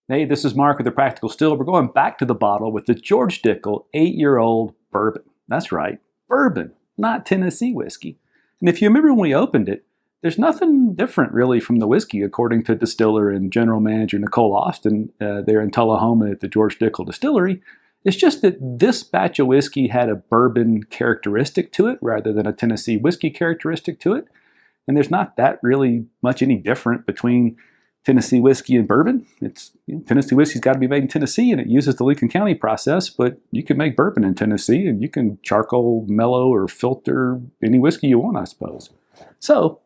Hey, this is Mark with the Practical Still. We're going back to the bottle with the George Dickel 8-year-old bourbon. That's right, bourbon, not Tennessee whiskey. And if you remember when we opened it, there's nothing different really from the whiskey, according to distiller and general manager Nicole Austin there in Tullahoma at the George Dickel Distillery. It's just that this batch of whiskey had a bourbon characteristic to it rather than a Tennessee whiskey characteristic to it. And there's not that really much any different between Tennessee whiskey and bourbon. Tennessee whiskey's got to be made in Tennessee, and it uses the Lincoln County process. But you can make bourbon in Tennessee, and you can charcoal, mellow, or filter any whiskey you want, I suppose. So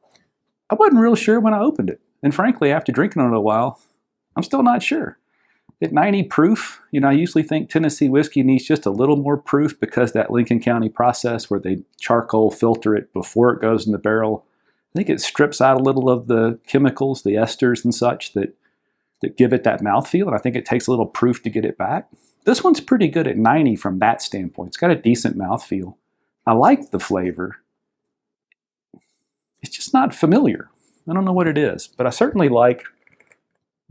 I wasn't real sure when I opened it, and frankly, after drinking it a while, I'm still not sure. At 90 proof, I usually think Tennessee whiskey needs just a little more proof because that Lincoln County process where they charcoal filter it before it goes in the barrel, I think it strips out a little of the chemicals, the esters and such that give it that mouthfeel, and I think it takes a little proof to get it back. This one's pretty good at 90 from that standpoint. It's got a decent mouthfeel. I like the flavor. It's just not familiar. I don't know what it is, but I certainly like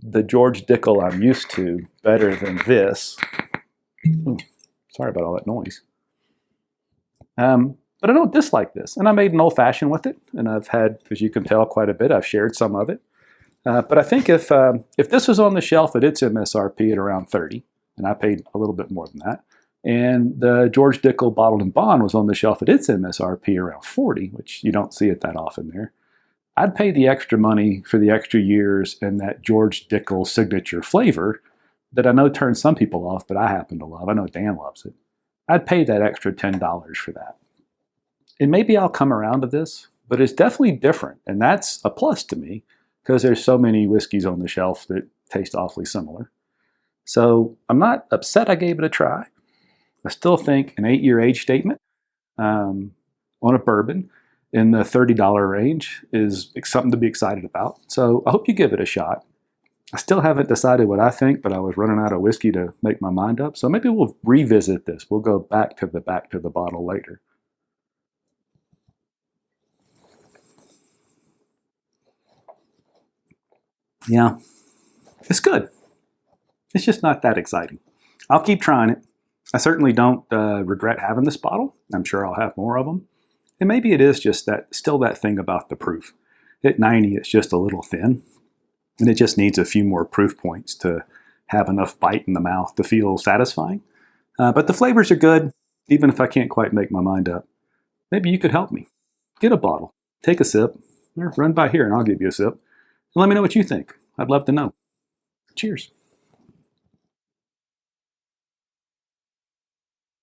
the George Dickel I'm used to better than this. Ooh, sorry about all that noise. But I don't dislike this. And I made an old-fashioned with it, and I've had, as you can tell, quite a bit. I've shared some of it. But I think if this was on the shelf at its MSRP at around 30, and I paid a little bit more than that, and the George Dickel Bottled in Bond was on the shelf at its MSRP around 40, which you don't see it that often there, I'd pay the extra money for the extra years and that George Dickel signature flavor that I know turns some people off, but I happen to love. I know Dan loves it. I'd pay that extra $10 for that. And maybe I'll come around to this, but it's definitely different. And that's a plus to me because there's so many whiskeys on the shelf that taste awfully similar. So I'm not upset I gave it a try. I still think an 8-year age statement on a bourbon in the $30 range is something to be excited about. So I hope you give it a shot. I still haven't decided what I think, but I was running out of whiskey to make my mind up. So maybe we'll revisit this. We'll go back to the bottle later. Yeah, it's good. It's just not that exciting. I'll keep trying it. I certainly don't regret having this bottle. I'm sure I'll have more of them. And maybe it is just still that thing about the proof. At 90, it's just a little thin, and it just needs a few more proof points to have enough bite in the mouth to feel satisfying. But the flavors are good, even if I can't quite make my mind up. Maybe you could help me. Get a bottle, take a sip, or run by here and I'll give you a sip. And let me know what you think. I'd love to know. Cheers.